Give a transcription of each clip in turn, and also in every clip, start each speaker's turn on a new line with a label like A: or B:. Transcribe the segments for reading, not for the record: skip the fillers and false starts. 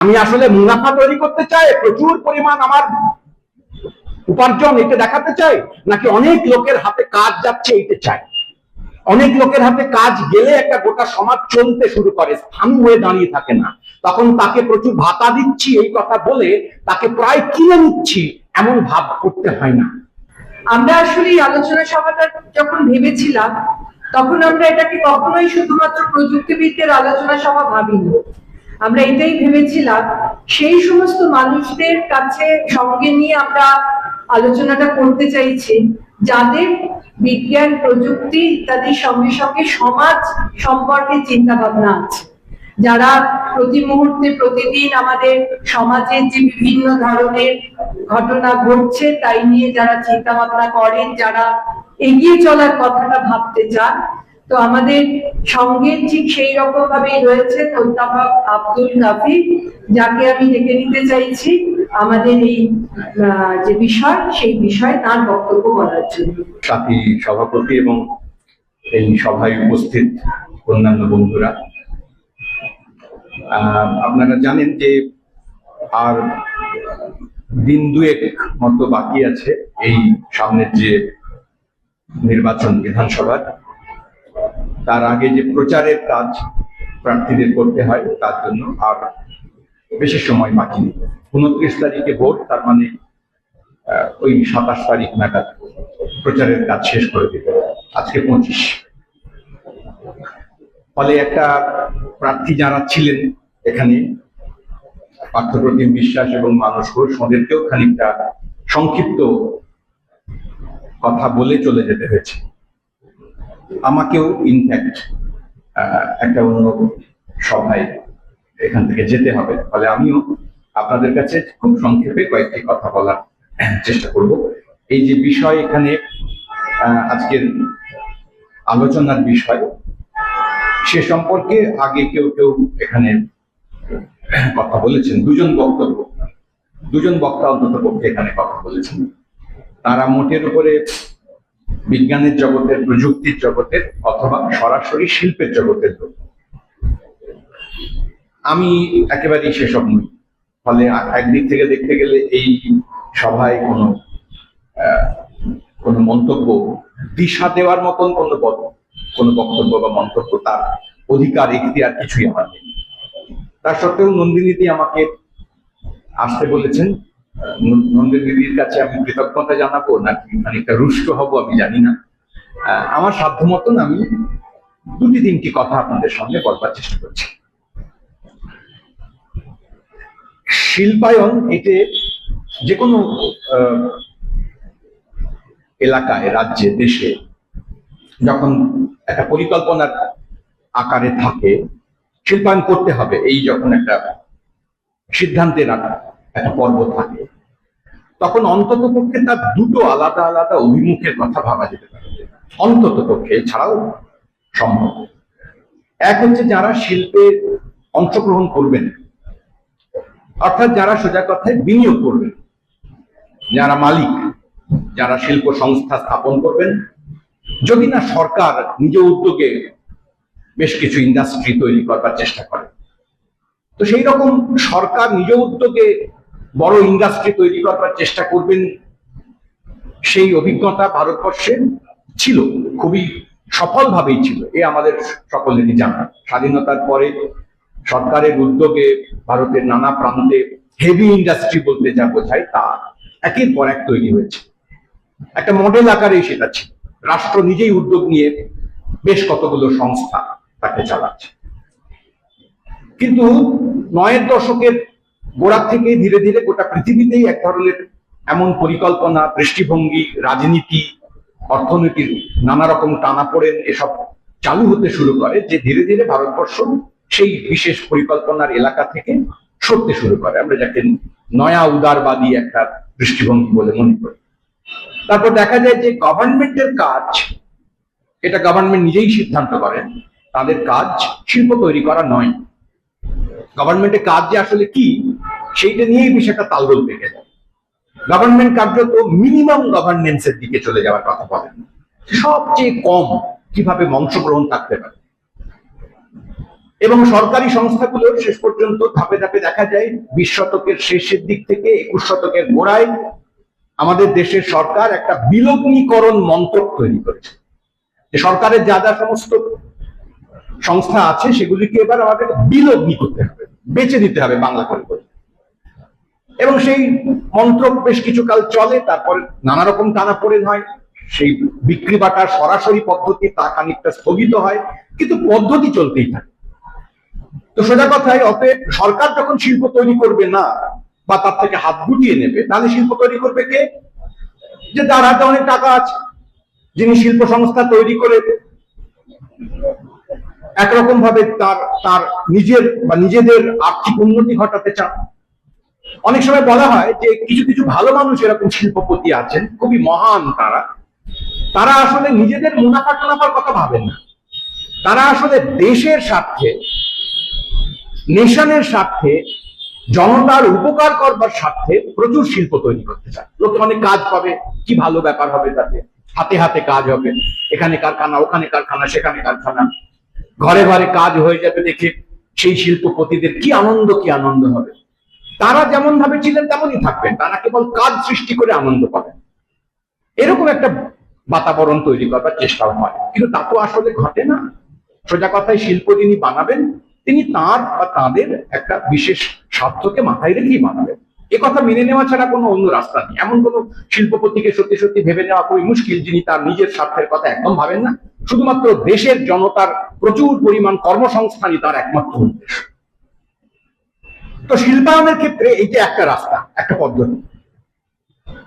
A: আমি আসলে মুনাফা তৈরি করতে চাই, প্রচুর পরিমাণ আমার উপার্জন এটা দেখাতে চাই, নাকি অনেক লোকের হাতে কাজ যাচ্ছে এইটা চাই? অনেক লোকের হাতে কাজ গেলে একটা গোটা সমাজ চলতে শুরু করে, স্থায়ী হয়ে দাঁড়িয়ে থাকে না। তখন তাকে প্রচুর ভাতা দিচ্ছি এই কথা বলে তাকে প্রায় কিনে নিচ্ছি এমন ভাব করতে হয় না।
B: আমরা আসলে এই আলোচনা সভাটা যখন ভেবেছিলাম তখন আমরা এটাকে কখনোই শুধুমাত্র প্রযুক্তিবিদদের আলোচনা সভা ভাবিনি। আমরা এটাই ভেবেছিলাম সেই সমস্ত মানুষদের কাছে সঙ্গে নিয়ে আমরা আলোচনাটা করতে চাইছি যাদের বিজ্ঞান, প্রযুক্তি ইত্যাদির সঙ্গে সঙ্গে সমাজ সম্পর্কে চিন্তা ভাবনা আছে, যারা প্রতি মুহূর্তে প্রতিদিন আমাদের সমাজের যে বিভিন্ন ধরনের ঘটনা ঘটছে তাই নিয়ে যারা চিন্তা ভাবনা করেন, যারা এগিয়ে চলার কথাটা ভাবতে চান। তো আমাদের সঙ্গে ঠিক সেই রকম ভাবেই রয়েছেন অধ্যাপক আব্দুল কাফি, যাকে আমি ডেকে নিতে চাইছি আমাদের এই যে বিষয় সেই বিষয়ে তার বক্তব্য বলার জন্য।
A: সাথী সভাপতি এবং এই সভায় উপস্থিত অন্যান্য বন্ধুরা, আপনারা জানেন যে আর দিন দুয়েক মতো বাকি আছে এই সামনের যে নির্বাচন বিধানসভার। তার আগে যে প্রচারের কাজ প্রার্থীদের করতে হয় তার জন্য আর বেশি সময় বাকি নেই। 29 তারিখে ভোট, তার মানে ওই 27 তারিখ নাগাদ প্রচারের কাজ শেষ করে দিতে। আজকে 25। ফলে একটা প্রার্থী যারা ছিলেন এখানে, পার্থপ্রতিম বিশ্বাস এবং মানস ঘোষ, ওদেরকেও খানিকটা সংক্ষিপ্ত কথা বলে চলে যেতে হয়েছে। আমাকেও ইনফ্যাক্ট একটা অন্য সভায় এখান থেকে যেতে হবে। ফলে আমিও আপনাদের কাছে খুব সংক্ষেপে কয়েকটি কথা বলার চেষ্টা করব। এই যে বিষয় এখানে আজকের আলোচনার বিষয়, সে সম্পর্কে আগে কেউ কেউ এখানে কথা বলেছেন। দুজন বক্তা অন্তত পক্ষে এখানে কথা বলেছেন। তারা মোটের উপরে বিজ্ঞানের জগতের, প্রযুক্তির জগতের অথবা সরাসরি শিল্পের জগতের লোক। আমি একেবারেই সেসব নই। ফলে একদিক থেকে দেখতে গেলে এই সভায় কোনো মন্তব্য, দিশা দেওয়ার মতন কোনো বক্তব্য বা মন্তব্য তার অধিকার, এখতিয়ার কিছুই আমার নেই। তা সত্ত্বেও নন্দিনীদি আমাকে আসতে বলেছেন। নন্দিনীদির কাছে আমি কৃতজ্ঞতা জানাবো নাকি খানিকটা রুষ্ট হব আমি জানি না। আমার সাধ্য মতন আমি 2-3টি কথা আপনাদের সামনে বলবার চেষ্টা করছি। শিল্পায়ন এতে যে কোনো এলাকায়, রাজ্যে, দেশে যখন একটা পরিকল্পনার আকারে থাকে, শিল্পায়ন করতে হবে এই যখন একটা সিদ্ধান্তের একটা পর্ব থাকে, তখন অন্তত পক্ষে তার দুটো আলাদা আলাদা অভিমুখের কথা ভাবা যেতে পারে, অন্তত পক্ষে। এছাড়াও সম্ভব। এক হচ্ছে যারা শিল্পে অংশগ্রহণ করবেন, অর্থাৎ যারা সোজা কথায় বিনিয়োগ করবেন, যারা মালিক, যারা শিল্প সংস্থা স্থাপন করবেন। যদি না সরকার নিজ উদ্যোগে বেশ কিছু ইন্ডাস্ট্রি তৈরি করবার চেষ্টা করে, তো সেই রকম সরকার নিজ উদ্যোগে বড় ইন্ডাস্ট্রি তৈরি করবার চেষ্টা করবেন, সেই অভিজ্ঞতা ভারতবর্ষে ছিল, খুবই সফলভাবেই ছিল। এ আমাদের সকলেরই জানা। স্বাধীনতার পরে সরকারের উদ্যোগে ভারতের নানা প্রান্তে হেভি ইন্ডাস্ট্রি বলতে যা বোঝায় তা একের পর এক তৈরি হয়েছে। একটা মডেল আকারে সেটা ছিল। রাষ্ট্র নিজেই উদ্যোগ নিয়ে বেশ কতগুলো সংস্থা তাকে চালাচ্ছে। কিন্তু 9-এর দশকের গোড়া থেকে ধীরে ধীরে গোটা পৃথিবীতেই এক ধরনের এমন পরিকল্পনা, দৃষ্টিভঙ্গি, রাজনীতি, অর্থনীতির নানা রকম টানাপোড়েন এসব চালু হতে শুরু করে যে ধীরে ধীরে ভারতবর্ষ সেই বিশেষ পরিকল্পনার এলাকা থেকে সরতে শুরু করে। আমরা যাকে নয়া উদারবাদী একটা দৃষ্টিভঙ্গি বলে মনে করি। তারপর দেখা যায় যে গভর্নমেন্টের কাজ, এটা গভর্নমেন্ট নিজেই সিদ্ধান্ত করেন, তাদের কাজ শিল্প তৈরি করা নয়। গভর্নমেন্টের কাজ যে আসলে কি সেইটা নিয়েই বিষয়টা তালগোল পেকে যায়। গভর্নমেন্ট কার্যত মিনিমাম গভর্নেন্সের দিকে চলে যাওয়ার কথা বলেন, সবচেয়ে কম কিভাবে অংশগ্রহণ থাকতে পারে। এবং সরকারি সংস্থাগুলো শেষ পর্যন্ত ধাপে ধাপে দেখা যায় 20 শতকের শেষের দিক থেকে 21 শতকের গোড়ায় আমাদের দেশের সরকার একটা বিলগ্নীকরণ মন্ত্রক তৈরি করেছে, যে সরকারের যা যা সমস্ত সংস্থা আছে সেগুলিকে এবার আমাদের বিলগ্নি করতে হবে, বেচে দিতে হবে বাংলা করে করে। এবং সেই মন্ত্রক বেশ কিছুকাল চলে, তারপরে নানা রকম টানাপোড়েন হয়, সেই বিক্রি বাটার সরাসরি পদ্ধতি তা খানিকটা স্থগিত হয়, কিন্তু পদ্ধতি চলতেই থাকে। তো সোজা কথায়, অতএব সরকার যখন শিল্প তৈরি করবে না বা তার থেকে হাত গুটিয়ে নেবে, তাহলে শিল্প তৈরি করবে কে? যে যার হাতে অনেক টাকা আছে, যিনি শিল্প সংস্থা তৈরি করে একরকম ভাবে তার তার নিজের বা নিজেদের আর্থিক উন্নতি ঘটাতে চান। অনেক সময় বলা হয় যে কিছু কিছু ভালো মানুষ এরকম শিল্পপতি আছেন, খুবই মহান, তারা আসলে নিজেদের মুনাফা টুনাফার কথা ভাবেন না, তারা আসলে দেশের স্বার্থে, নেশনের স্বার্থে, জনতার উপকার করবার স্বার্থে প্রচুর শিল্প তৈরি করতে চায়। লোকে অনেক কাজ পাবে, কি ভালো ব্যাপার হবে, তাতে হাতে হাতে কাজ হবে, এখানে কারখানা, ওখানে কারখানা, সেখানে কারখানা, ঘরে ঘরে কাজ হয়ে যাবে, দেখে সেই শিল্পপতিদের কি আনন্দ হবে। তারা যেমন ভাবে ছিলেন তেমনই থাকবেন, তারা কেবল কাজ সৃষ্টি করে আনন্দ পাবেন, এরকম একটা বাতাবরণ তৈরি করবার চেষ্টাও হয়। কিন্তু তা তো আসলে ঘটে না। সোজা কথায়, শিল্প যিনি বানাবেন তিনি তার বা তাদের একটা বিশেষ স্বার্থকে মাথায় রেখেই বানাবেন। এ কথা মেনে নেওয়া ছাড়া কোনো অন্য রাস্তা নেই। এমন কোন শিল্পপতিকে সত্যি সত্যি ভেবে নেওয়া খুবই মুশকিল, যিনি তার নিজের স্বার্থের কথা একদম ভাবেন না, শুধুমাত্র দেশের জনতার প্রচুর পরিমাণ কর্মসংস্থানই তার একমাত্র উদ্দেশ্য। তো শিল্পায়নের ক্ষেত্রে এইটা একটা রাস্তা, একটা পদ্ধতি।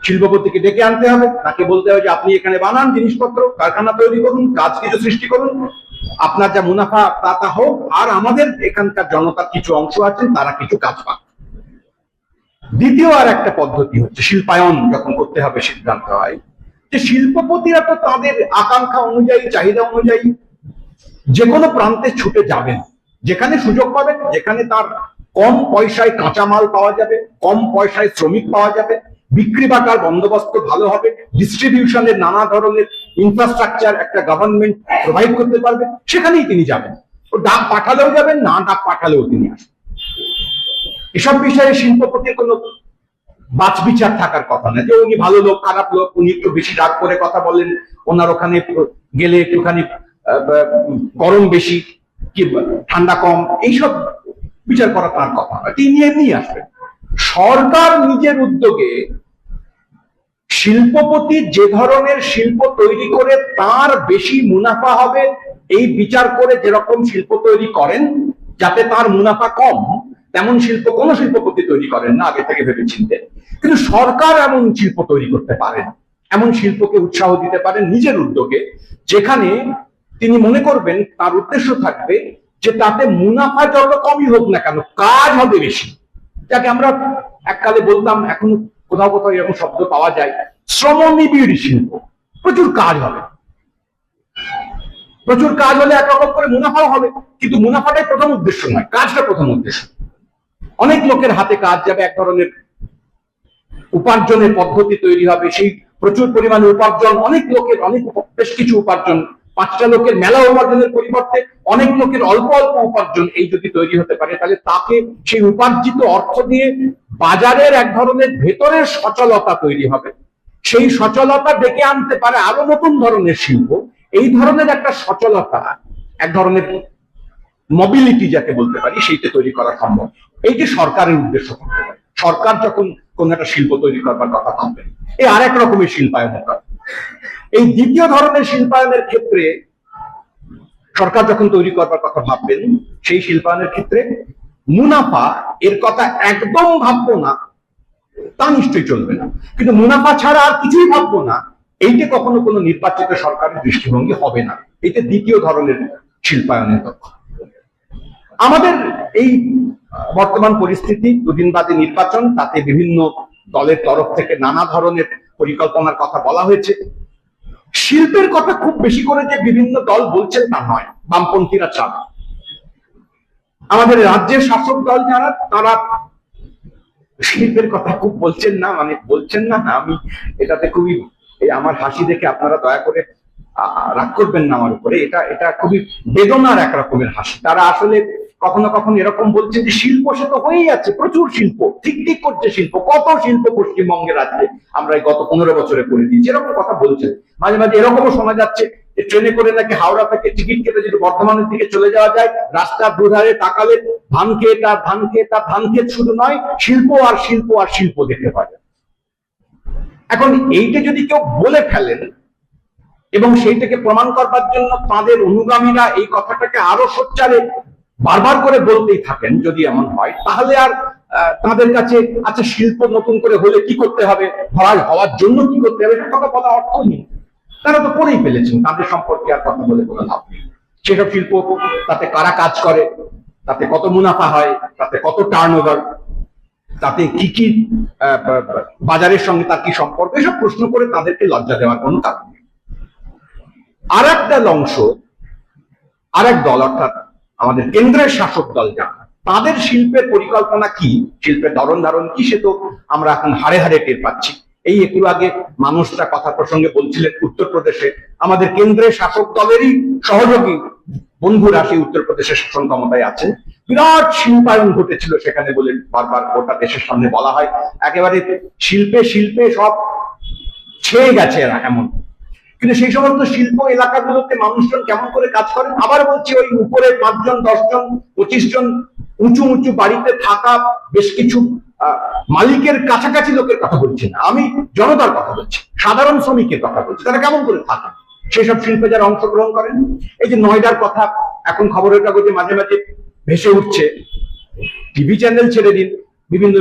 A: শিল্পপতিকে ডেকে আনতে হবে, তাকে বলতে হবে যে আপনি এখানে বানান জিনিসপত্র, কারখানা তৈরি করুন, কাজ কিছু সৃষ্টি করুন, আপনার যা মুনাফা তা হোক, আর আমাদের এখানকার জনতার কিছু অংশ আছেন তারা কিছু কাজ পান। দ্বিতীয় আর একটা পদ্ধতি হচ্ছে শিল্পায়ন যখন করতে হবে সিদ্ধান্ত হয়, যে শিল্পপতিরা তো তাদের আকাঙ্ক্ষা অনুযায়ী, চাহিদা অনুযায়ী যে কোনো প্রান্তে ছুটে যাবেন, যেখানে সুযোগ পাবেন, যেখানে তার কম পয়সায় কাঁচামাল পাওয়া যাবে, কম পয়সায় শ্রমিক পাওয়া যাবে, বিক্রি বাটার বন্দোবস্ত ভালো হবে, ডিস্ট্রিবিউশনের নানা ধরনের ইনফ্রাস্ট্রাকচার একটা গভর্নমেন্ট প্রোভাইড করতে পারবে, সেখানেই তিনি যাবেন। ও ডাক পাঠালেও যাবেন, না ডাক পাঠালেও তিনি আসবেন। এসব বিষয়ে শিল্পপতির কোনো বাছবিচার থাকার কথা না, যে উনি ভালো লোক, খারাপ লোক, উনি একটু বেশি রাগ করে কথা বলেন, ওনার ওখানে গেলে একটুখানি গরম বেশি কি ঠান্ডা কম, এইসব বিচার করা তার কথা নয়, তিনি এমনি আসবেন। সরকার নিজের উদ্যোগে শিল্পপতি যে ধরনের শিল্প তৈরি করে তার বেশি মুনাফা হবে এই বিচার করে যেরকম শিল্প তৈরি করেন যাতে তার মুনাফা কম, তেমন শিল্প কোন শিল্পপতি তৈরি করেন না আগে থেকে ভেবে চিনতে। কিন্তু সরকার এমন শিল্প তৈরি করতে পারেন, এমন শিল্পকে উৎসাহ দিতে পারেন নিজের উদ্যোগে, যেখানে তিনি মনে করবেন, তার উদ্দেশ্য থাকবে যে তাতে মুনাফা যত কমই হোক না কেন, কাজ হবে বেশি। যাকে আমরা এককালে বলতাম, এখন কোথাও কোথাও এরকম শব্দ পাওয়া যায়, শ্রমনিবিড় শিল্প। প্রচুর কাজ হবে, প্রচুর কাজ হলে একরকম করে মুনাফাও হবে, কিন্তু মুনাফাটাই প্রথম উদ্দেশ্য নয়, কাজটা প্রথম উদ্দেশ্য। অনেক লোকের হাতে কাজ যাবে, এক ধরনের উপার্জনের পদ্ধতি তৈরি হবে, সেই প্রচুর পরিমাণে উপার্জন, অনেক লোকের বেশ কিছু উপার্জন, 5টা লোকের মেলা উপার্জনের পরিবর্তে অনেক লোকের অল্প অল্প উপার্জন, এই যদি তৈরি হতে পারে, তাহলে তাকে সেই উপার্জিত অর্থ দিয়ে বাজারের এক ধরনের ভেতরের সচলতা তৈরি হবে। সেই সচলতা ডেকে আনতে পারে আরো নতুন ধরনের শিল্প। এই ধরনের একটা সচলতা, এক ধরনের মোবিলিটি যাকে বলতে পারি, সেইটা তৈরি করা সম্ভব। এই যে সরকারের উদ্দেশ্য করতে পারে, সরকার যখন কোন একটা শিল্প তৈরি করবার কথা ভাববেন, এই আরেক রকমের শিল্পায়নের কথা। এই দ্বিতীয় ধরনের শিল্পায়নের ক্ষেত্রে সরকার যখন তৈরি করবার কথা ভাববেন, সেই শিল্পায়নের ক্ষেত্রে মুনাফা এর কথা একদম ভাববো না তা নিশ্চয়ই চলবে না, কিন্তু মুনাফা ছাড়া আর কিছুই ভাববো না, এইটা কখনো কোনো নির্বাচিত সরকারের দৃষ্টিভঙ্গি হবে না। এটা দ্বিতীয় ধরনের শিল্পায়নের লক্ষ্য। আমাদের এই বর্তমান পরিস্থিতি, দুদিন বাদে নির্বাচন, তাতে বিভিন্ন দলের তরফ থেকে নানা ধরনের পরিকল্পনার কথা বলা হয়েছে। শিল্পের কথা খুব বেশি করে যে বিভিন্ন দল বলছেন তা নয়, বামপন্থীরা চান। আমাদের রাজ্যের শাসক দল যারা, তারা শিল্পের কথা খুব বলছেন না, আমি এটাতে খুবই, আমার হাসি দেখে আপনারা দয়া করে রাগ করবেন না আমার উপরে, এটা খুবই বেদনার এক রকমের হাসি। তারা আসলে কখনো কখনো এরকম বলছে যে শিল্প সে তো হয়েই আছে, প্রচুর শিল্প, ঠিক ঠিক করছে শিল্প, কত শিল্প পশ্চিমবঙ্গের আছে আমরা এই গত 15 বছরে করে দিয়েছি, এরকম কথা বলছে। মাঝে মাঝে এরকমও শোনা যাচ্ছে যে ট্রেনে করে নাকি হাওড়া থেকে টিকিট কেটে যদি বর্ধমানের দিকে চলে যাওয়া যায়, রাস্তার দুধারে তাকালে ধান খেত আর ধান খেত আর ধান খেত, শুধু নয় শিল্প আর শিল্প আর শিল্প দেখতে পাওয়া যায়। এখন এইটা যদি কেউ বলে ফেলেন এবং সেইটাকে প্রমাণ করবার জন্য তাদের অনুগামীরা এই কথাটাকে আরো সোচ্চারে বারবার করে বলতেই থাকেন, যদি এমন হয় তাহলে আর তাদের কাছে আচ্ছা শিল্প নতুন করে হলে কি করতে হবে, হওয়ার জন্য কি করতে হবে, সে কথা বলা অর্থ নেই। তারা তো করেই ফেলেছেন, তাদের সম্পর্কে আর কথা বলে কোনো লাভ নেই। সেসব শিল্প, তাতে কারা কাজ করে, তাতে কত মুনাফা হয়, তাতে কত টার্নওভার, তাতে কি কি বাজারের সঙ্গে তার কি সম্পর্ক, এসব প্রশ্ন করে তাদেরকে লজ্জা দেওয়ার কোনো কারণ নেই। আর একটা অংশ, আর এক দল, অর্থাৎ আমাদের কেন্দ্রের শাসক দল যারা, তাদের শিল্পের পরিকল্পনা কি, শিল্পের ধরন ধারণ কি, সে তো আমরা এখন হাড়ে হাড়ে টের পাচ্ছি। এই একটু আগে মানুষটা কথা প্রসঙ্গে বলছিলেন, উত্তরপ্রদেশে আমাদের কেন্দ্রের শাসক দলেরই সহযোগী বন্ধুরা সেই উত্তরপ্রদেশের শাসন ক্ষমতায় আছেন, বিরাট শিল্পায়ন ঘটেছিল সেখানে বলে বারবার গোটা দেশের সামনে বলা হয়। একেবারে শিল্পে শিল্পে সব ছেয়ে গেছে এরা, এমন। কিন্তু সেই সমস্ত শিল্প এলাকাগুলোতে মানুষজন কেমন করে কাজ করেন, আবার বলছি, ওই উপরে 5 জন 10 জন 25 জন উঁচু উঁচু বাড়িতে থাকা বেশ কিছু মালিকের কাছাকাছি লোকের কথা বলছি না, আমি জনতার কথা বলছি, সাধারণ শ্রমিকের কথা বলছি। তারা কেমন করে থাকে সেসব শিল্পে যারা অংশগ্রহণ করেন। এই যে নয়ডার কথা এখন খবরের কাগজে মাঝে মাঝে ভেসে উঠছে, টিভি চ্যানেল ছেড়ে দিন, বিভিন্ন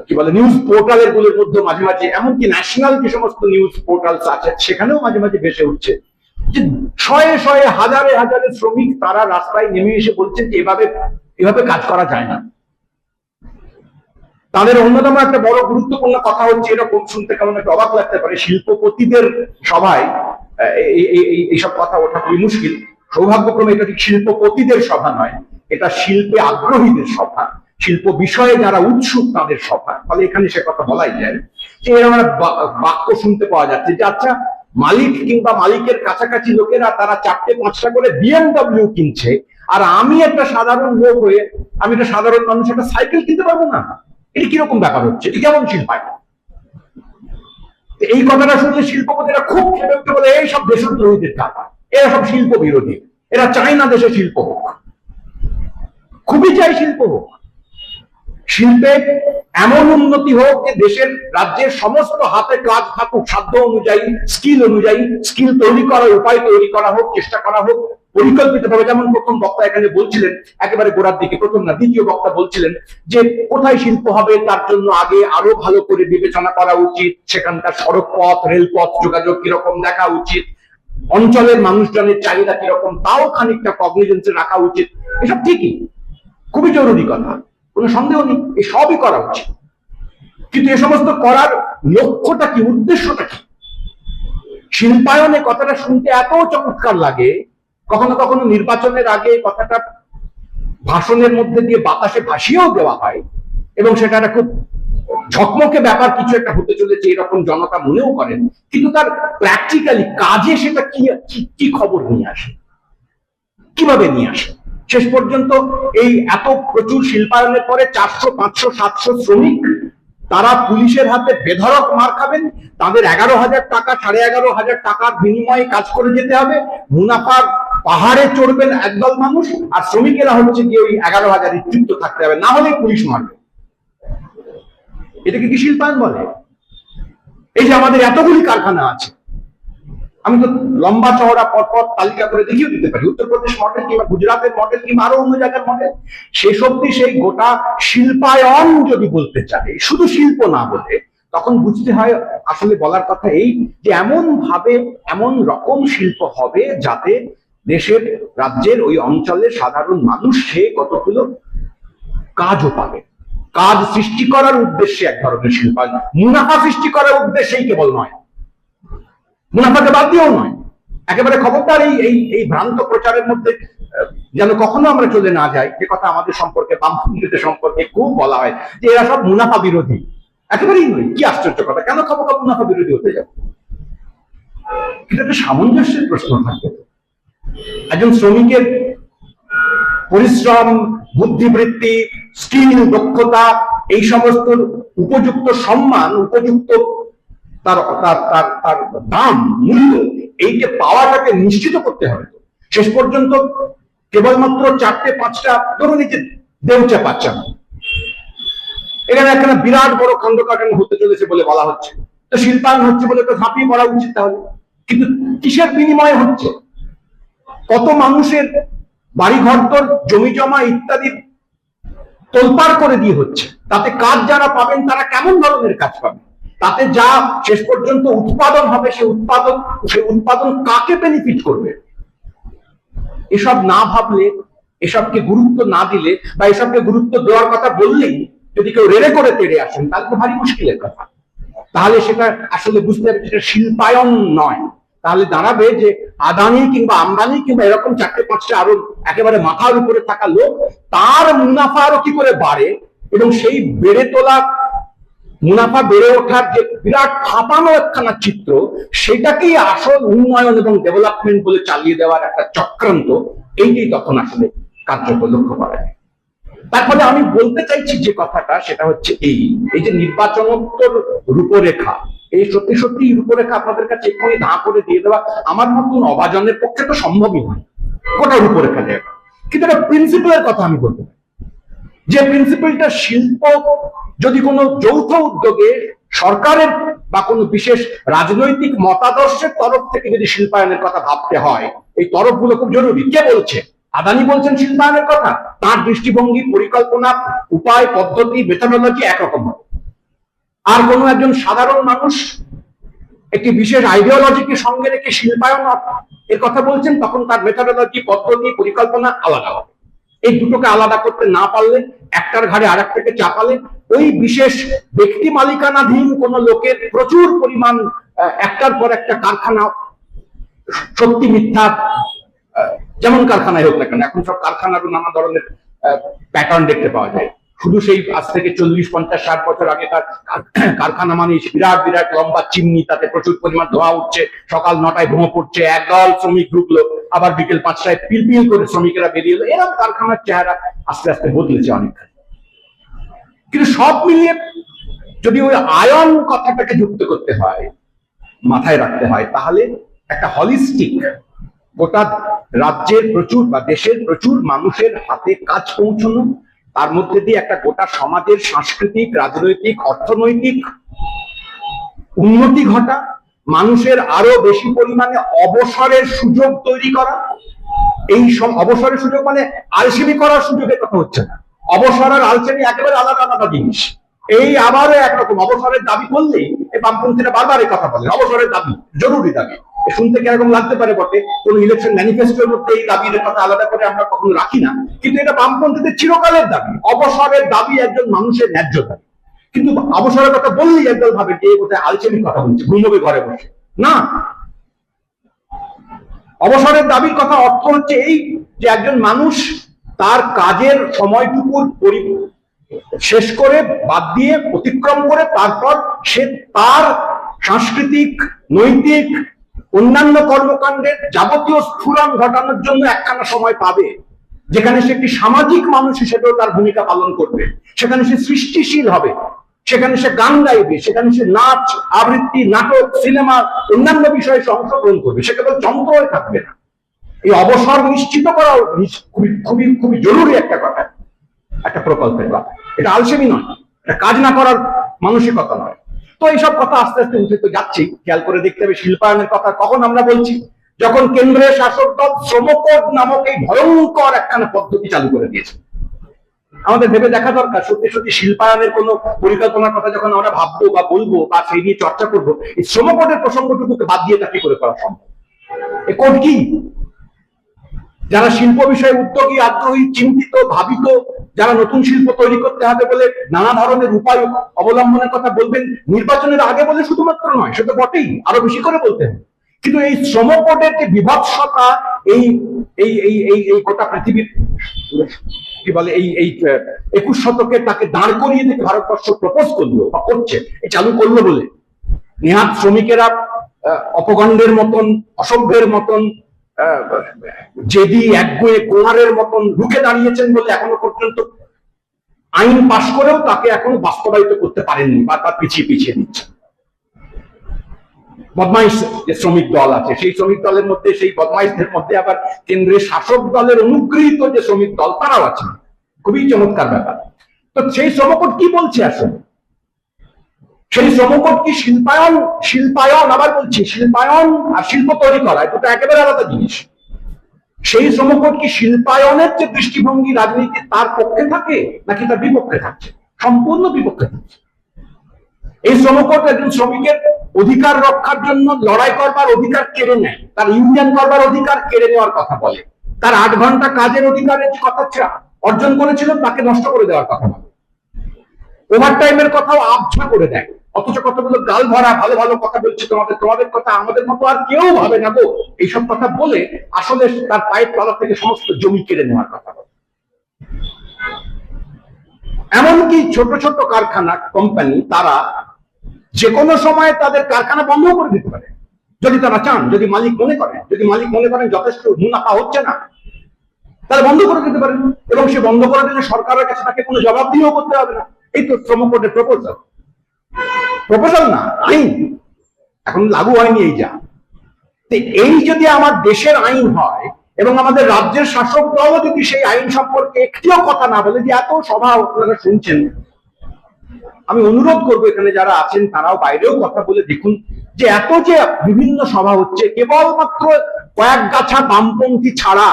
A: কি বলে নিউজ পোর্টালের গুলোর মধ্যে মাঝে মাঝে, এমনকি ন্যাশনাল যে সমস্ত নিউজ পোর্টাল আছে সেখানেও মাঝে মাঝে ভেসে উঠছে যে শয়ে শয়ে হাজারে হাজারে শ্রমিক তারা রাস্তায় নেমে এসে বলছেন যে এভাবে কাজ করা যায় না। তাদের অন্যতম একটা বড় গুরুত্বপূর্ণ কথা হচ্ছে, এরকম শুনতে কেমন একটা অবাক লাগতে পারে, শিল্পপতিদের সভায় এইসব কথা ওঠা খুবই মুশকিল। সৌভাগ্যক্রমে এটা ঠিক শিল্পপতিদের সভা নয়, এটা শিল্পে আগ্রহীদের সভা, শিল্প বিষয়ে যারা উৎসুক তাদের সভা। ফলে এখানে সে কথা বলাই যায় যে এরকম বাক্য শুনতে পাওয়া যাচ্ছে যে আচ্ছা, মালিক কিংবা মালিকের কাছাকাছি লোকেরা তারা 4টে 5টা করে BMW কিনছে, আর আমি একটা সাধারণ লোক হয়ে, আমি একটা সাধারণ মানুষ, একটা সাইকেল কিনতে পারবো না। এটা কিরকম ব্যাপার হচ্ছে, এটা কেমন শিল্পায়ন? এই কথাটা শুনলে শিল্পপতিরা খুব খেপে উঠে বলে এই সব দেশদ্রোহীদের টাকা, এরা সব শিল্প বিরোধী, এরা চায় না দেশে শিল্প হোক। খুবই চাই শিল্প হোক, শিল্পে এমন উন্নতি হোক যে দেশের রাজ্যের সমস্ত হাতে কাজ থাকুক, সাধ্য অনুযায়ী স্কিল তৈরি করার উপায় তৈরি করা হোক, চেষ্টা করা হোক পরিকল্পিতভাবে। যেমন প্রথম বক্তা এখানে বলছিলেন, একেবারে গোড়ার দিকে, প্রথম না দ্বিতীয় বক্তা বলছিলেন যে কোথায় শিল্প হবে তার জন্য আগে আরো ভালো করে বিবেচনা করা উচিত, সেখানকার সড়ক পথ, রেলপথ যোগাযোগ কিরকম দেখা উচিত, অঞ্চলের মানুষজনের চাহিদা কিরকম তাও খানিকটা কগনিজেন্সে রাখা উচিত। এসব ঠিকই, খুবই জরুরি কথা, কোনো সন্দেহ নেই, এই সবই করা উচিত। কিন্তু এ সমস্ত করার লক্ষ্যটা কি, উদ্দেশ্যটা কি? শিল্পায়নে কথাটা শুনতে এত চমৎকার লাগে, কখনো কখনো নির্বাচনের আগে কথাটা ভাষণের মধ্যে দিয়ে বাতাসে ভাসিয়েও দেওয়া হয় এবং সেটা একটা খুব ঝকমকে ব্যাপার, কিছু একটা হতে চলেছে এরকম জনতা মনেও করেন। কিন্তু তার প্র্যাকটিক্যালি কাজে সেটা কি খবর নিয়ে আসে, কিভাবে নিয়ে আসে? শেষ পর্যন্ত এই এত প্রচুর শিল্পায়নের পরে 400 500 700 শ্রমিক তারা পুলিশের হাতে বেধড়ক মার খাবেন, তাদের 11,000 টাকা 11,500 টাকার বিনিময়ে কাজ করে যেতে হবে, মুনাফার পাহাড়ে চড়বেন একদল মানুষ, আর শ্রমিকেরা হচ্ছে গিয়ে ওই 11,000 তৃপ্ত থাকতে হবে, না হলে পুলিশ মারবে। এটাকে কি শিল্পায়ন বলে? এই যে আমাদের এতগুলি কারখানা আছে, আমি তো লম্বা চওড়া পরপর তালিকা করে দেখিয়ে দিতে পারি, উত্তরপ্রদেশ মডেল কিংবা গুজরাটের মডেল কিংবা আরো অন্য জায়গার মডেল। শেষ অব্দি সেই গোটা শিল্পায়ন যদি বলতে চাই, শুধু শিল্প না বলে, তখন বুঝতে হয় আসলে বলার কথা এই যে এমন ভাবে এমন রকম শিল্প হবে যাতে দেশের রাজ্যের ওই অঞ্চলের সাধারণ মানুষ সে কতগুলো কাজও পাবে। কাজ সৃষ্টি করার উদ্দেশ্যে এক ধরনের শিল্পায়ন, মুনাফা সৃষ্টি করার উদ্দেশ্যেই কেবল নয়, মুনাফাকে বাদ দিয়েও নয়। একেবারে খবরদার এই ভ্রান্ত প্রচারের মধ্যে যেন কখনো আমরা চলে না যাই, যে কথা আমাদের সম্পর্কে, বামপন্থীদের সম্পর্কে খুব বলা হয় যে এরা সব মুনাফা বিরোধী। একেবারেই নয়, কি আশ্চর্য কথা, কেন খাবো মুনাফা বিরোধী হতে যাবে? কিন্তু একটা সামঞ্জস্যের প্রশ্ন থাকবে। একজন শ্রমিকের পরিশ্রম, বুদ্ধিবৃত্তি, স্কিল, দক্ষতা, এই সমস্ত উপযুক্ত সম্মান, উপযুক্ত তার তার তার তার দাম, মূল্য, এইটা পাওয়াটাকে নিশ্চিত করতে হবে। শেষ পর্যন্ত কেবলমাত্র 4-5টা, ধরুন এই যে দেউচা পাচ্ছেন, এখানে একটা বিরাট বড় খন্ড কাটানো হতে চলেছে বলে বলা হচ্ছে, তো শিল্পায়ন হচ্ছে বলে তো ঝাঁপিয়ে পড়া উচিত। তাহলে কিন্তু কিসের বিনিময়ে হচ্ছে? কত মানুষের বাড়িঘর, তোর জমি জমা ইত্যাদি তোলপাড় করে দিয়ে হচ্ছে। তাতে কাজ যারা পাবেন তারা কেমন ধরনের কাজ পাবেন? তাতে যা শেষ পর্যন্ত উৎপাদন হবে, সে উৎপাদন কাকে বেনিফিট করবে? এসব না ভাবলে, এসবকে গুরুত্ব না দিলে, বা এসবকে গুরুত্ব দেওয়ার কথা বললেই যদি কেউ রেড়ে করে তেড়ে আসেন, তাহলে তো ভারী মুশকিলের কথা। তাহলে সেটা আসলে বুঝতে হবে সেটা শিল্পায়ন নয়। তাহলে দাঁড়াবে যে আদানি কিংবা আম্বানি কিংবা এরকম 4-5টা আরো একেবারে মাথার উপরে থাকা লোক, তার মুনাফা আরো কি করে বাড়ে, এবং সেই বেড়ে তোলা মুনাফা, বেড়ে ওঠার যে বিরাট ফাঁপানো একখানা চিত্র, সেটাকেই আসল উন্নয়ন এবং ডেভেলপমেন্ট বলে চালিয়ে দেওয়ার একটা চক্রান্ত, এইটাই তখন আসলে কার্যকর লক্ষ্য করা যায়। তারপরে আমি বলতে চাইছি যে কথাটা, সেটা হচ্ছে এই যে নির্বাচনোত্তর রূপরেখা, এই সত্যি সত্যি রূপরেখা আপনাদের কাছে এক্ষুনি দাঁ করে দিয়ে দেওয়া আমার মতন অভাজনের পক্ষে তো সম্ভবই নয়, গোটা রূপরেখা দেওয়া। কিন্তু একটা প্রিন্সিপালের কথা আমি বলতে পারি, যে প্রিন্সিপালটা শিল্প যদি কোনো যৌথ উদ্যোগে সরকারের বা কোনো বিশেষ রাজনৈতিক মতাদর্শের তরফ থেকে যদি শিল্পায়নের কথা ভাবতে হয়, এই তরফগুলো খুব জরুরি। কে বলছে? আদানি বলছেন শিল্পায়নের কথা, তার দৃষ্টিভঙ্গি, পরিকল্পনা, উপায়, পদ্ধতি, মেথোডোলজি একরকম হবে। আর কোনো একজন সাধারণ মানুষ একটি বিশেষ আইডিওলজিকে সঙ্গে রেখে শিল্পায়ন এর কথা বলছেন, তখন তার মেথোডোলজি, পদ্ধতি, পরিকল্পনা আলাদা হবে। এই দুটোকে আলাদা করতে না পারলে, একটার ঘাড়ে আর একটাকে চাপালে, ওই বিশেষ ব্যক্তি মালিকানাধীন কোন লোকের প্রচুর পরিমাণ একটার পর একটা কারখানা, সত্যি মিথ্যা, যেমন কারখানায় হোক না কেন, এখন সব কারখানারও নানা ধরনের প্যাটার্ন দেখতে পাওয়া যায়। শুধু সেই আজ থেকে 40, 50, 60 বছর আগেকার কারখানা মানে বিরাট বিরাট লম্বা চিমনি, তাতে প্রচুর পরিমাণ ধোঁয়া উঠছে, সকাল 9টায় ঘুমো পড়ছে, একদল শ্রমিক ঢুকলো, আবার বিকেল 5টায় পিলপিল করে শ্রমিকেরা বেরিয়ে এলো। এরকম কারখানার চেহারা আস্তে আস্তে বদলেছে অনেকখানি। কিন্তু সব মিলিয়ে যদি ওই আয়ন কথাটাকে যুক্ত করতে হয়, মাথায় রাখতে হয়, তাহলে একটা হলিস্টিক, গোটা রাজ্যের প্রচুর বা দেশের প্রচুর মানুষের হাতে কাজ পৌঁছানো, তার মধ্যে দিয়ে একটা গোটা সমাজের সাংস্কৃতিক, রাজনৈতিক, অর্থনৈতিক উন্নতি ঘটা, মানুষের আরো বেশি পরিমাণে অবসরের সুযোগ তৈরি করা। এই সব অবসরের সুযোগ মানে আলসেমি করার সুযোগের কথা হচ্ছে না, অবসর আর আলসেমি একেবারে আলাদা আলাদা জিনিস। এই আবারও একরকম অবসরের দাবি করলেই এই বামপন্থীরা বারবার এই কথা বলে, অবসরের দাবি জরুরি দাবি। শুনতে কিরকম লাগতে পারে বটে, কোন ইলেকশন ম্যানিফেস্টোর মধ্যে এই দাবির কথা আলাদা করে আমরা কখনো রাখি না, কিন্তু এটা বামপন্থীদের চিরকালের দাবি। অবসরের দাবি একজন মানুষের ন্যায্য দাবি। কিন্তু অবসরের কথা বললেই একদল ভাবে যে কোথায় আলসেমির কথা বলছে, ঘুমোবে ঘরে বসে। না, অবসরের দাবির কথা অর্থ হচ্ছে এই যে একজন মানুষ তার কাজের সময়টুকুর শেষ করে, বাদ দিয়ে, অতিক্রম করে, তারপর সে তার সাংস্কৃতিক, নৈতিক, অন্যান্য কর্মকাণ্ডের যাবতীয় স্ফুরণ ঘটানোর জন্য একখানা সময় পাবে, যেখানে সে একটি সামাজিক মানুষ হিসেবেও তার ভূমিকা পালন করবে, সেখানে সে সৃষ্টিশীল হবে, সেখানে সে গান গাইবে, সেখানে সে নাচ, আবৃত্তি, নাটক, সিনেমা, অন্যান্য বিষয়ে অংশগ্রহণ করবে, সে কেবল যন্ত্র হয়ে থাকবে না। এই অবসর নিশ্চিত করা খুবই খুবই খুবই জরুরি একটা কথা, একটা প্রকল্পের কথা। এটা আলসেমি নয়, এটা কাজ না করার মানসিকতা নয়। তো এইসব কথা আস্তে আস্তে উঠে তো যাচ্ছি। খেয়াল করে দেখতে হবে শিল্পায়নের কথা কখন আমরা বলছি, যখন কেন্দ্রের শাসক দল শ্রমকোড নামক এই ভয়ঙ্কর একখানা পদ্ধতি চালু করে দিয়েছে। আমাদের ভেবে দেখা দরকার, সত্যি সত্যি শিল্পায়নের কোন পরিকল্পনার কথা যখন আমরা ভাববো বা বলবো বা সেই নিয়ে চর্চা করবো, এই শ্রমকোডের প্রসঙ্গটুকুকে বাদ দিয়ে তা কি করে করা সম্ভব? এ কোড কি? যারা শিল্প বিষয়ে উদ্যোগী, আগ্রহী, চিন্তিত, ভাবিত, যারা নতুন শিল্প তৈরি করতে হবে বলে নানা ধরনের উপায় অবলম্বনের কথা বলবেন, নির্বাচনের আগে বলে শুধুমাত্র নয়, সেটা বটেই, আরো বেশি করে বলতে হবে। কিন্তু এই শ্রমকোডের যে বিভৎসতা, এই এই এই এই এই গোটা পৃথিবীর কি বলে এই 21 শতকে তাকে দাঁড় করিয়ে দিয়ে ভারতবর্ষ প্রপোজ করলো বা করছে, এই চালু করলো বলে নেহাত শ্রমিকেরা অপগণ্ডের মতন, অসভ্যের মতন, জেদি একগুঁয়ে কুমারের মতন রুখে দাঁড়িয়েছেন বলে এখনো পর্যন্ত আইন পাশ করেও তাকে এখনো বাস্তবায়িত করতে পারেননি, বারবার পিছিয়ে পিছিয়ে দিচ্ছে। বদমাইশ যে শ্রমিক দল আছে, সেই শ্রমিক দলের মধ্যে, সেই বদমাইশদের মধ্যে আবার কেন্দ্রের শাসক দলের অনুগৃহীত যে শ্রমিক দল তারাও আছে। খুবই চমৎকার ব্যাপার। তো সেই শ্রমকোট কি বলছে আসলে? সেই শ্রমকোট কি শিল্পায়ন, আবার বলছি শিল্পায়ন আর শিল্প তৈরি করা দুটো একেবারে আলাদা জিনিস। সেই শ্রমকোট কি শিল্পায়নের যে দৃষ্টিভঙ্গি রাজনীতি তার পক্ষে থাকে নাকি তার বিপক্ষে থাকছে? সম্পূর্ণ বিপক্ষে থাকছে। এই শ্রমকোট একজন শ্রমিকের অধিকার রক্ষার জন্য লড়াই করবার অধিকার কেড়ে নেয়, তার ইউনিয়ন করবার অধিকার কেড়ে নেওয়ার কথা বলে, তার 8 ঘন্টা কাজের অধিকারের কথা অর্জন করেছিল তাকে নষ্ট করে দেওয়ার কথা বলে, ওভারটাইমের কথাও আবছা করে দেয়। অথচ কতগুলো গাল ভরা ভালো ভালো কথা বলছে, তোমাদের কথা আমাদের মতো আর কেউ ভাবে না গো, এইসব কথা বলে আসলে তার পায়ের তলা থেকে সমস্ত জমি কেড়ে নেওয়ার কথা বলে। এমনকি ছোট ছোট কারখানা কোম্পানি তারা যে কোনো সময় তাদের কারখানা বন্ধ করে দিতে পারে যদি তারা চান, যদি মালিক মনে করেন যথেষ্ট মুনাফা হচ্ছে না, তাহলে বন্ধ করে দিতে পারেন, এবং সে বন্ধ করে দিলে সরকারের কাছে তাকে কোনো জবাবদিহিও করতে হবে না। এই তো শ্রমকোটের প্রপোজাল না, আইন এখন লাগু হয়নি। এই যদি আমার দেশের আইন হয় এবং আমাদের রাজ্যের শাসক দলও যদি সেই আইন সম্পর্কে একটিও কথা না বলে, যে এত সভা আপনারা শুনছেন, আমি অনুরোধ করবো এখানে যারা আছেন তারাও বাইরেও কথা বলে দেখুন যে এত যে বিভিন্ন সভা হচ্ছে, কেবলমাত্র কয়েক গাছা বামপন্থী ছাড়া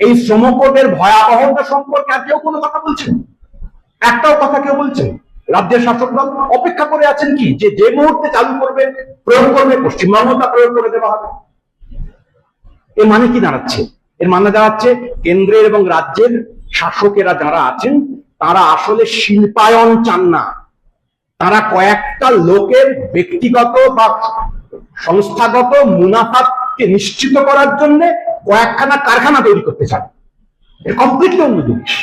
A: এই শ্রমকোটের ভয়াবহতা সম্পর্কে আর কেউ কোনো কথা বলছেন? একটাও কথা কেউ বলছেন? রাজ্যের শাসক দল অপেক্ষা করে আছেন কি যে মুহূর্তে চালু করবে, প্রয়োগ করবে, পশ্চিমবঙ্গ তা প্রয়োগ করে দেওয়া হবে। এর মানে কি দাঁড়াচ্ছে? এর মানে দাঁড়াচ্ছে কেন্দ্রের এবং রাজ্যের শাসকেরা যারা আছেন তারা আসলে শিল্পায়ন চান না, তারা কয়েকটা লোকের ব্যক্তিগত বা সংস্থাগত মুনাফাকে নিশ্চিত করার জন্য কয়েকখানা কারখানা তৈরি করতে চান। এর কমপ্লিটলি অন্য জিনিস।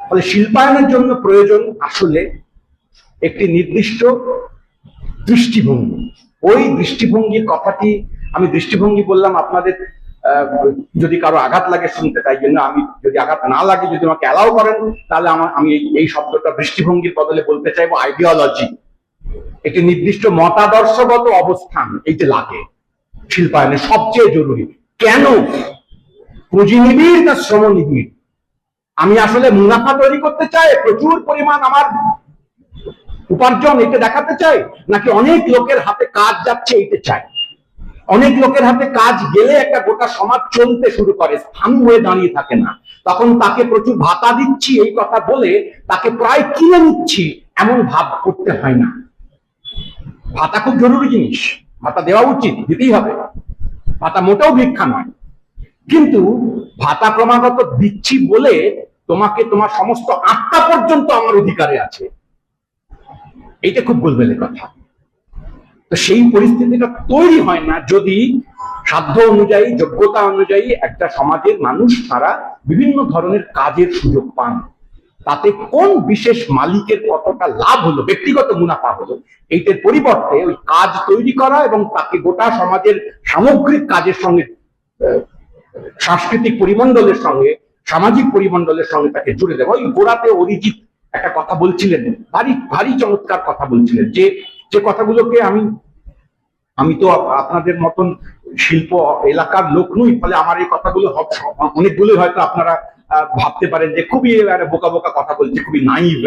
A: ফলে শিল্পায়নের জন্য প্রয়োজন আসলে একটি নির্দিষ্ট দৃষ্টিভঙ্গি। ওই দৃষ্টিভঙ্গির কথাটি আমি দৃষ্টিভঙ্গি বললাম আপনাদের যদি কারো আঘাত লাগে শুনতে, তাই জন্য আমি যদি আঘাত না লাগে, যদি আমাকে অ্যালাউ করেন, তাহলে আমি এই শব্দটা দৃষ্টিভঙ্গির বদলে বলতে চাইবো আইডিওলজি। একটি নির্দিষ্ট মতাদর্শগত অবস্থান এইটা লাগে শিল্পায়নে সবচেয়ে জরুরি। কেন? পুঁজিনিবিড় না শ্রমনিবিড়? আমি আসলে মুনাফা তৈরি করতে চাই, প্রচুর পরিমাণ আমার উপার্জন এটা দেখাতে চাই, নাকি অনেক লোকের হাতে কাজ যাচ্ছে এইটা চাই? অনেক লোকের হাতে কাজ গেলে একটা গোটা সমাজ চলতে শুরু করে, স্থায়ী হয়ে দাঁড়িয়ে থাকে না। তখন তাকে প্রচুর ভাতা দিচ্ছি এই কথা বলে তাকে প্রায় কিনে নিচ্ছি এমন ভাব করতে হয় না। ভাতা খুব জরুরি জিনিস, ভাতা দেওয়া উচিত, দিতেই হবে। ভাতা মোটেও ভিক্ষা নয়, কিন্তু ভাতা ক্রমাগত দিচ্ছি বলে তোমাকে তোমার সমস্ত আত্মা পর্যন্ত আমার অধিকারে আছে, এইটা খুব গোলমেলে কথা। তো সেই পরিস্থিতিটা তৈরি হয় না যদি সাধ্য অনুযায়ী, যোগ্যতা অনুযায়ী একটা সমাজের মানুষ তারা বিভিন্ন ধরনের কাজের সুযোগ পান। তাতে কোন বিশেষ মালিকের কতটা লাভ হলো, ব্যক্তিগত মুনাফা হলো, এইটার পরিবর্তে ওই কাজ তৈরি করা এবং তাকে গোটা সমাজের সামগ্রিক কাজের সঙ্গে, সাংস্কৃতিক পরিমণ্ডলের সঙ্গে, সামাজিক পরিমণ্ডলের সঙ্গে তাকে জুড়ে দেওয়া। ওই গোড়াতে অরিজিৎ একটা কথা বলছিলেন, ভারী ভারী চমৎকার কথা বলছিলেন, যে কথাগুলোকে আমি তো আপনাদের মতন শিল্প এলাকার লোক নই, ফলে আমার এই কথাগুলো অনেকগুলোই হয়তো আপনারা ভাবতে পারেন যে খুবই বোকা বোকা কথা বলছে, খুবই নাইভ,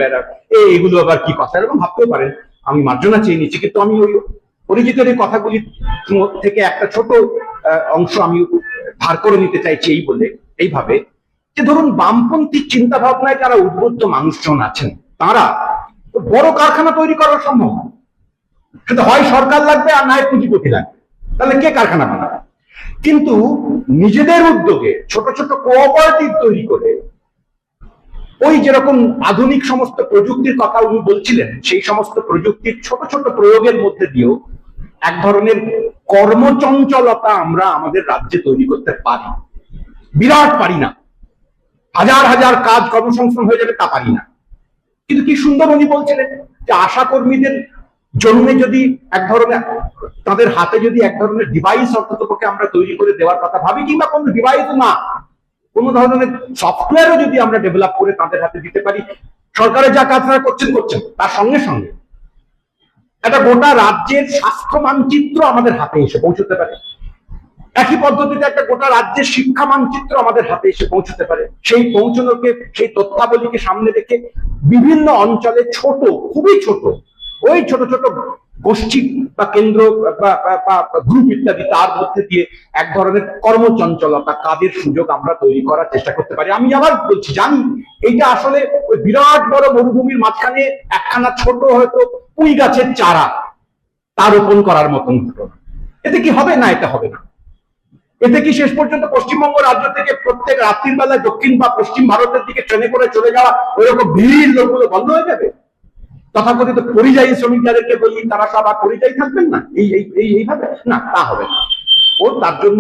A: এগুলো আবার কি কথা, এরকম ভাবতেও পারেন। আমি মার্জনা চেয়ে নিচ্ছি, কিন্তু আমি ওই অরিজিতের এই কথাগুলি থেকে একটা ছোট অংশ আমি ধার করে নিতে চাইছি এইভাবে যে ধরুন বামপন্থী চিন্তা ভাবনায় যারা উদ্বুদ্ধ মানুষজন আছেন তারা বড় কারখানা তৈরি করা সম্ভব, শুধু হয় সরকার লাগবে আর নয় পুঁজিপতি লাগবে, তাহলে কে কারখানা বানাবে? কিন্তু নিজেদের উদ্যোগে ছোট ছোট কোঅপারেটিভ তৈরি করে, ওই যেরকম আধুনিক সমস্ত প্রযুক্তির কথা উনি বলছিলেন, সেই সমস্ত প্রযুক্তির ছোট ছোট প্রয়োগের মধ্যে দিয়েও এক ধরনের কর্মচঞ্চলতা আমরা আমাদের রাজ্যে তৈরি করতে পারি। বিরাট পারি না, হাজার হাজার কাজ কর্মসংস্থান হয়ে যাবে তা পারি না। কিন্তু কি সুন্দর উনি বলছিলেন যে আশা কর্মীদের জন্য যদি এক ধরনের তাদের হাতে যদি এক ধরনের ডিভাইস অন্ততপক্ষে আমরা তৈরি করে দেওয়ার কথা ভাবি, কিংবা কোনো ডিভাইস না, কোনো ধরনের সফটওয়্যারও যদি আমরা ডেভেলপ করে তাদের হাতে দিতে পারি, সরকারের যা কাজ তারা করছেন তার সঙ্গে সঙ্গে একটা গোটা রাজ্যের স্বাস্থ্য মানচিত্র আমাদের হাতে এসে পৌঁছতে পারে। একই পদ্ধতিতে একটা গোটা রাজ্যের শিক্ষা মানচিত্র আমাদের হাতে এসে পৌঁছতে পারে। সেই পৌঁছানোকে, সেই তথ্যাবলীকে সামনে রেখে বিভিন্ন অঞ্চলে ছোট, খুবই ছোট, ওই ছোট ছোট গোষ্ঠী বা কেন্দ্র বা গ্রুপ ইত্যাদি, তার মধ্যে দিয়ে এক ধরনের কর্মচঞ্চলতা, কাজের সুযোগ আমরা তৈরি করার চেষ্টা করতে পারি। আমি আবার বলছি, জানি এইটা আসলে ওই বিরাট বড় মরুভূমির মাঝখানে একখানা ছোট হয়তো পুঁই গাছের চারা তা রোপণ করার মতন ঘটনা। এতে কি হবে? না, এটা হবে না। এতে কি শেষ পর্যন্ত পশ্চিমবঙ্গ রাজ্য থেকে প্রত্যেক রাত্রির বেলায় দক্ষিণ বা পশ্চিম ভারতের দিকে ট্রেনে করে চলে যাওয়া ওইরকম ভিড় লোকগুলো বন্ধ হয়ে যাবে? তথাকথিত পরিযায়ী শ্রমিক যাদেরকে বলি, তারা সব আর পরিযায়ী থাকবেন না এইভাবে? না, তা হবে না। ও তার জন্য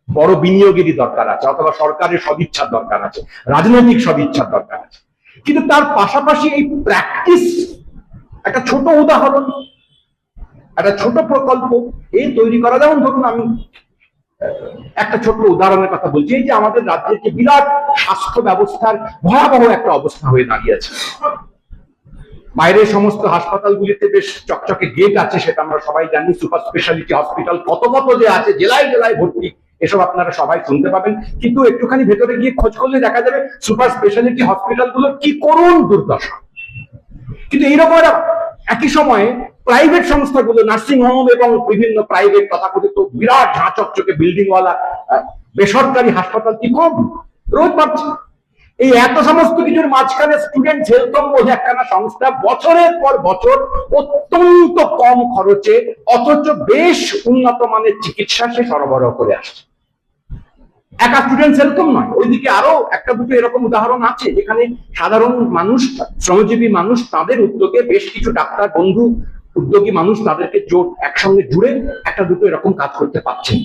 A: বড় বিনিয়োগেরই দরকার আছে, অথবা সরকারের সদিচ্ছার দরকার আছে, রাজনৈতিক সদিচ্ছার দরকার আছে। কিন্তু তার পাশাপাশি এই প্র্যাকটিস, একটা ছোট উদাহরণ, একটা ছোট প্রকল্প এই তৈরি করা, যেমন ধরুন আমি একটা ছোট্ট উদাহরণের কথা বলছি। এই যে আমাদের রাজ্যের যে বিরাট স্বাস্থ্য ব্যবস্থার ভয়াবহ একটা অবস্থা হয়ে দাঁড়িয়েছে, বাইরের সমস্ত হাসপাতালগুলিতে বেশ চকচকে গেট আছে, সেটা আমরা সবাই জানি। সুপার স্পেশালিটি হসপিটাল কত কত যে আছে, জেলায় জেলায় ভর্তি, এসব আপনারা সবাই শুনতে পাবেন। কিন্তু একটুখানি ভেতরে গিয়ে খোঁজ করলে দেখা যাবে সুপার স্পেশালিটি হসপিটাল গুলোর কি করুণ দুর্দশা। কিন্তু এইরকম একই সময়ে প্রাইভেট সংস্থাগুলো, নার্সিং হোম এবং বিভিন্ন প্রাইভেট তথাকথিত বিরাট ঝাঁ চকচকে বিল্ডিং ওয়ালা বেসরকারি হাসপাতাল কি কম? রোজ পাচ্ছে। এই এত সমস্ত কিছুর মাঝখানে স্টুডেন্ট হেলথ হোম বলে একখানা সংস্থা বছরের পর বছর অত্যন্ত কম খরচে অথচ বেশ উন্নত মানের চিকিৎসা সে সরবরাহ করে আসছে। একা স্টুডেন্ট হেলথ হোম নয়, ওইদিকে আরো একটা দুটো এরকম উদাহরণ আছে যেখানে সাধারণ মানুষ, শ্রমজীবী মানুষ, তাদের উদ্যোগে বেশ কিছু ডাক্তার বন্ধু, উদ্যোগী মানুষ, তাদেরকে একসঙ্গে জুড়ে একটা দুটো এরকম কাজ করতে পারছেন।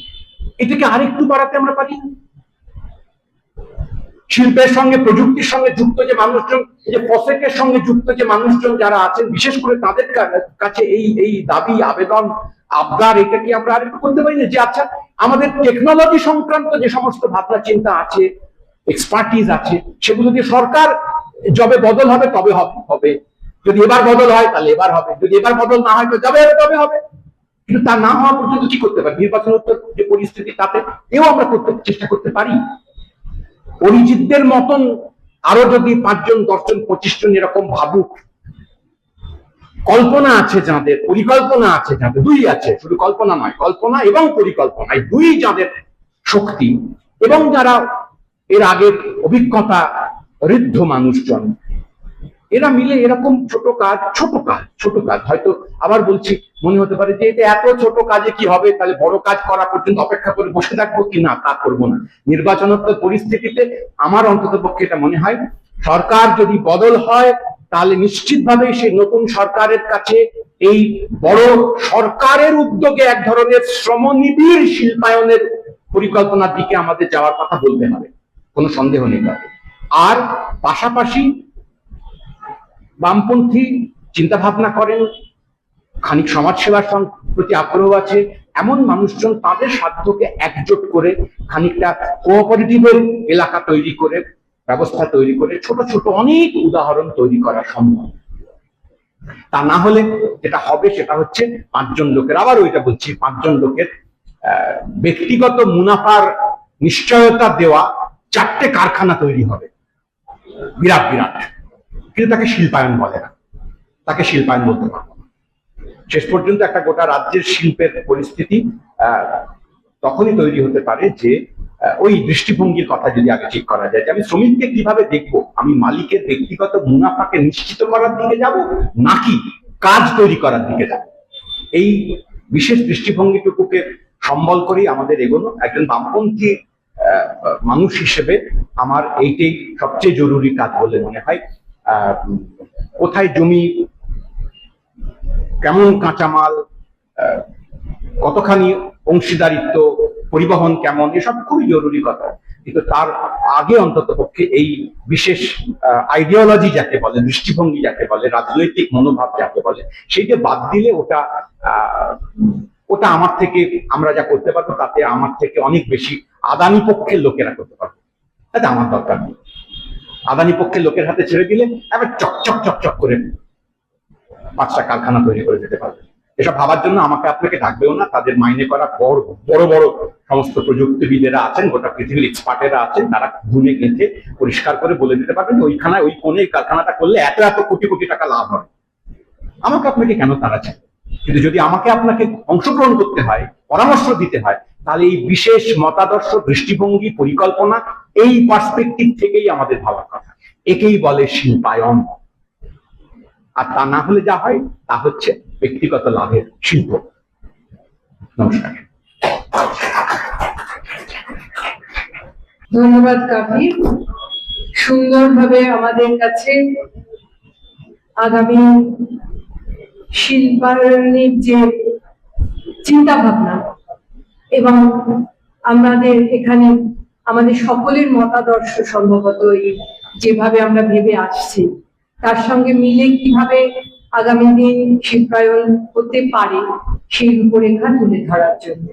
A: এটাকে আরেকটু বাড়াতে আমরা পারি। শিল্পের সঙ্গে, প্রযুক্তির সঙ্গে যুক্ত যে মানুষজন, যে প্রসেকের সঙ্গে যুক্ত যে মানুষজন যারা আছেন, বিশেষ করে তাদের কাছে এই দাবি, আবেদন, আবদার, এটা কি আমরা আরেকটু করতে পারি না? যে আচ্ছা, আমাদের টেকনোলজি সংক্রান্ত যে সমস্ত ভাবনা চিন্তা আছে, এক্সপার্টিজ আছে, সেগুলো দিয়ে সরকার যবে বদল হবে তবে হবে। যদি এবার বদল হয় তাহলে এবার হবে, যদি এবার বদল না হয় তো তবে হবে। কিন্তু তা না হওয়া পর্যন্ত কি করতে পারি? নির্বাচনোত্তর যে পরিস্থিতি, তাতে এও আমরা চেষ্টা করতে পারি। অরিজিৎদের মতন আরো যদি 5 জন, 10 জন, 25 জন এরকম ভাবুক, কল্পনা আছে যাদের, পরিকল্পনা আছে যাদের, দুই আছে, শুধু কল্পনা নয়, কল্পনা এবং পরিকল্পনা, এই দুই যাদের শক্তি, এবং যারা এর আগের অভিজ্ঞতা ঋদ্ধ মানুষজন, এরা মিলে এরকম ছোট কাজ হয়তো, আবার বলছি, মনে হতে পারে যে এটা এত ছোট কাজে কি হবে, তাহলে বড় কাজ করা পর্যন্ত অপেক্ষা করে বসে থাকবো কি? না, তা করবো না। নির্বাচনোত্তর পরিস্থিতিতে আমার অন্তত পক্ষে এটা মনে হয়, সরকার যদি বদল হয় তাহলে নিশ্চিতভাবেই সেই নতুন সরকারের কাছে এই বড় সরকারের উদ্যোগে এক ধরনের শ্রমনিবিড় শিল্পায়নের পরিকল্পনার দিকে আমাদের যাওয়ার কথা বলতে হবে, কোনো সন্দেহ নেই তাতে। আর পাশাপাশি বামপন্থী চিন্তা ভাবনা করেন, খানিক সমাজসেবার প্রতি আগ্রহ আছে এমন মানুষজন, তাদের সাধ্যকে একজোট করে খানিকটা কোঅপারেটিভের এলাকা তৈরি করে, ব্যবস্থা তৈরি করে, ছোট ছোট অনেক উদাহরণ তৈরি করা সম্ভব। তা না হলে যেটা হবে সেটা হচ্ছে 5 জন লোকের, আবার ওইটা বলছি, 5 জন লোকের ব্যক্তিগত মুনাফার নিশ্চয়তা দেওয়া 4টে কারখানা তৈরি হবে, বিরাট বিরাট, কিন্তু তাকে শিল্পায়ন বলে না, তাকে শিল্পায়ন বলতে পারবো না। শেষ পর্যন্ত একটা গোটা রাজ্যের শিল্পের পরিস্থিতি তখনই তৈরি হতে পারে যে ওই দৃষ্টিভঙ্গির কথা যদি আগে ঠিক করা যায়, যে আমি শ্রমিককে কিভাবে দেখবো, আমি মালিকের ব্যক্তিগত মুনাফাকে নিশ্চিত করার দিকে যাব নাকি কাজ তৈরি করার দিকে যাব, এই বিশেষ দৃষ্টিভঙ্গিটুকুকে সম্বল করেই আমাদের এগোনো। একজন বামপন্থী মানুষ হিসেবে আমার এইটাই সবচেয়ে জরুরি কাজ বলে মনে হয়। কোথায় জমি, কেমন কাঁচামাল, কতখানি অংশীদারিত্ব, পরিবহন কেমন, এসব খুবই জরুরি কথা। কিন্তু তার আগে অন্তত পক্ষে এই বিশেষ আইডিওলজি যাকে বলে, দৃষ্টিভঙ্গি যাকে বলে, রাজনৈতিক মনোভাব যাকে বলে, সেইটা বাদ দিলে ওটা আমার থেকে, আমরা যা করতে পারবো তাতে আমার থেকে অনেক বেশি আদানি পক্ষের লোকেরা করতে পারবে, তাতে আমার দরকার নেই। আদানি পক্ষের লোকের হাতে ছেড়ে দিলে এবার চকচক চকচক করে 5টা কারখানা তৈরি করে যেতে পারবে। এসব ভাবার জন্য আমাকে আপনাকে ডাকবেও না। তাদের মাইনে করা বড় বড় বড় সমস্ত প্রযুক্তিবিদেরা আছেন, গোটা পৃথিবীর এক্সপার্টেরা আছেন, তারা গুনে গেঁথে পরিষ্কার করে বলে দিতে পারবেন যে ওইখানে ওই কোণে কারখানাটা করলে এত এত কোটি কোটি টাকা লাভ হবে। আমাকে আপনাকে কেন তারা চাই? কিন্তু যদি আমাকে আপনাকে অংশগ্রহণ করতে হয়, পরামর্শ দিতে হয়, তাহলে এই বিশেষ মতাদর্শ, দৃষ্টিভঙ্গি, পরিকল্পনা, এই পার্সপেক্টিভ থেকেই আমাদের ভাবার কথা। একেই বলে শিল্পায়ন। আর তা না হলে যা হয় তা হচ্ছে ব্যক্তিগত লাভের শিল্প। নমস্কার।
B: ধন্যবাদ কাবির, সুন্দরভাবে আমাদের কাছে আগামী শিল্পায়নের যে চিন্তা ভাবনা এবং আমাদের এখানে আমাদের সকলের মতাদর্শ সম্ভবত যেভাবে আমরা ভেবে আসছি তার সঙ্গে মিলে কিভাবে আগামী দিন শিল্পায়ন হতে পারে সেই রূপরেখা তুলে ধরার জন্য